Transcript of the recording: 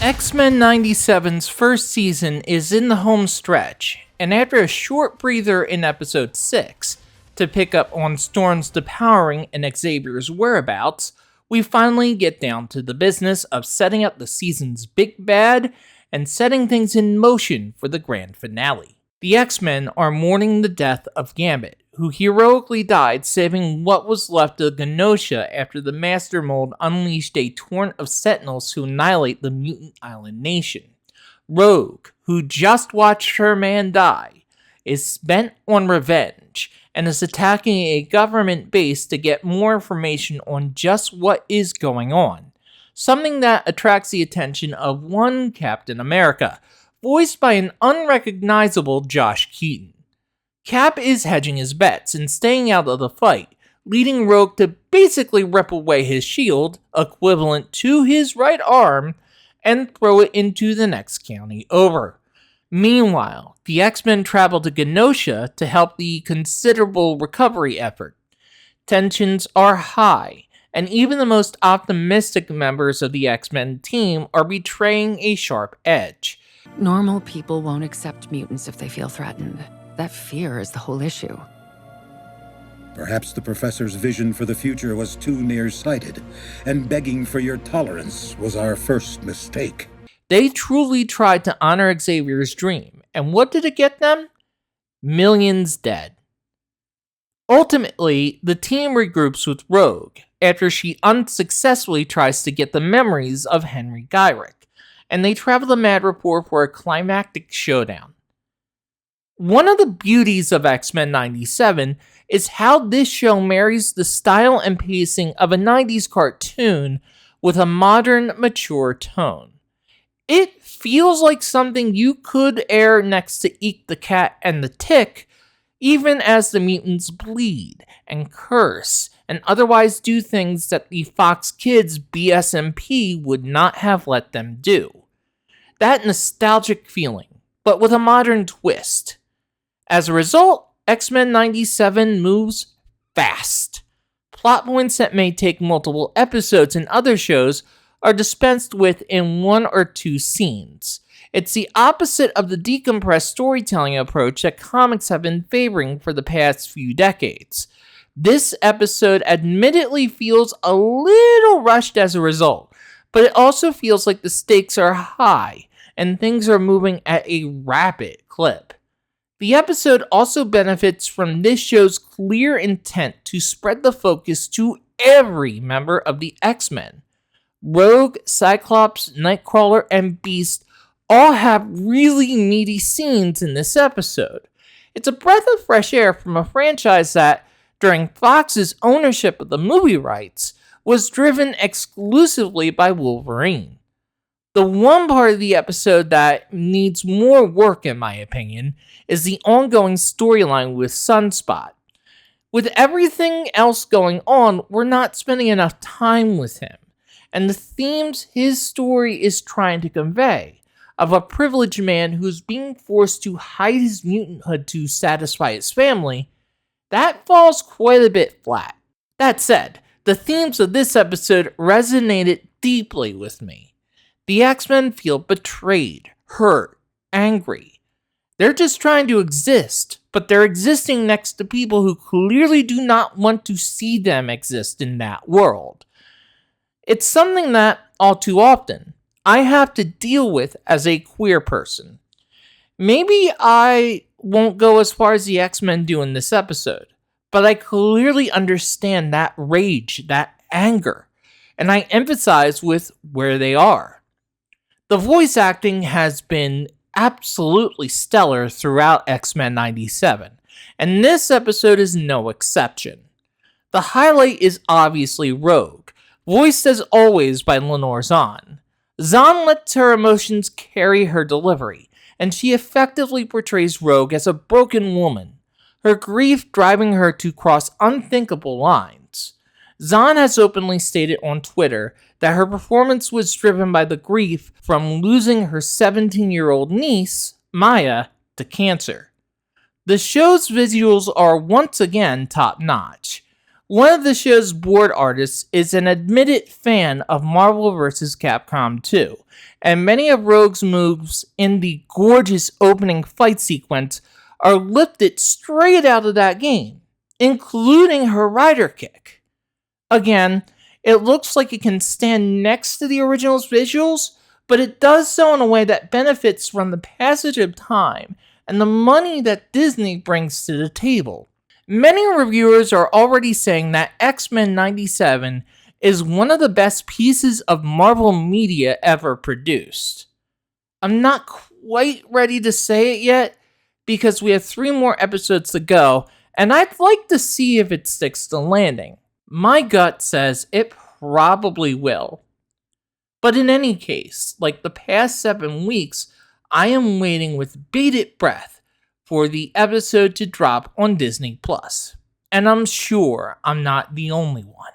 X-Men 97's first season is in the home stretch, and after a short breather in episode 6 to pick up on Storm's depowering and Xavier's whereabouts, we finally get down to the business of setting up the season's big bad and setting things in motion for the grand finale. The X-Men are mourning the death of Gambit, who heroically died saving what was left of Genosha after the Master Mold unleashed a torrent of Sentinels to annihilate the mutant island nation. Rogue, who just watched her man die, is bent on revenge and is attacking a government base to get more information on just what is going on, something that attracts the attention of one Captain America, voiced by an unrecognizable Josh Keaton. Cap is hedging his bets and staying out of the fight, leading Rogue to basically rip away his shield, equivalent to his right arm, and throw it into the next county over. Meanwhile, the X-Men travel to Genosha to help the considerable recovery effort. Tensions are high, and even the most optimistic members of the X-Men team are betraying a sharp edge. Normal people won't accept mutants if they feel threatened. That fear is the whole issue. Perhaps the professor's vision for the future was too nearsighted, and begging for your tolerance was our first mistake. They truly tried to honor Xavier's dream, and what did it get them? Millions dead. Ultimately, the team regroups with Rogue after she unsuccessfully tries to get the memories of Henry Gyrick, and they travel to Madripoor for a climactic showdown. One of the beauties of X-Men 97 is how this show marries the style and pacing of a 90s cartoon with a modern, mature tone. It feels like something you could air next to Eek the Cat and the Tick, even as the mutants bleed and curse and otherwise do things that the Fox Kids BSMP would not have let them do. That nostalgic feeling, but with a modern twist. As a result, X-Men 97 moves fast. Plot points that may take multiple episodes in other shows are dispensed with in 1 or 2 scenes. It's the opposite of the decompressed storytelling approach that comics have been favoring for the past few decades. This episode admittedly feels a little rushed as a result, but it also feels like the stakes are high and things are moving at a rapid clip. The episode also benefits from this show's clear intent to spread the focus to every member of the X-Men. Rogue, Cyclops, Nightcrawler, and Beast all have really meaty scenes in this episode. It's a breath of fresh air from a franchise that, during Fox's ownership of the movie rights, was driven exclusively by Wolverine. The one part of the episode that needs more work, in my opinion, is the ongoing storyline with Sunspot. With everything else going on, we're not spending enough time with him, and the themes his story is trying to convey, of a privileged man who's being forced to hide his mutanthood to satisfy his family, that falls quite a bit flat. That said, the themes of this episode resonated deeply with me. The X-Men feel betrayed, hurt, angry. They're just trying to exist, but they're existing next to people who clearly do not want to see them exist in that world. It's something that, all too often, I have to deal with as a queer person. Maybe I won't go as far as the X-Men do in this episode, but I clearly understand that rage, that anger, and I empathize with where they are. The voice acting has been absolutely stellar throughout X-Men 97, and this episode is no exception. The highlight is obviously Rogue, voiced as always by Lenore Zahn. Zahn lets her emotions carry her delivery, and she effectively portrays Rogue as a broken woman, her grief driving her to cross unthinkable lines. Zahn has openly stated on Twitter that her performance was driven by the grief from losing her 17-year-old niece, Maya, to cancer. The show's visuals are once again top-notch. One of the show's board artists is an admitted fan of Marvel vs. Capcom 2, and many of Rogue's moves in the gorgeous opening fight sequence are lifted straight out of that game, including her rider kick. Again, it looks like it can stand next to the original's visuals, but it does so in a way that benefits from the passage of time and the money that Disney brings to the table. Many reviewers are already saying that X-Men 97 is one of the best pieces of Marvel media ever produced. I'm not quite ready to say it yet, because we have 3 more episodes to go, and I'd like to see if it sticks the landing. My gut says it probably will. But in any case, like the past 7 weeks, I am waiting with bated breath for the episode to drop on Disney+. And I'm sure I'm not the only one.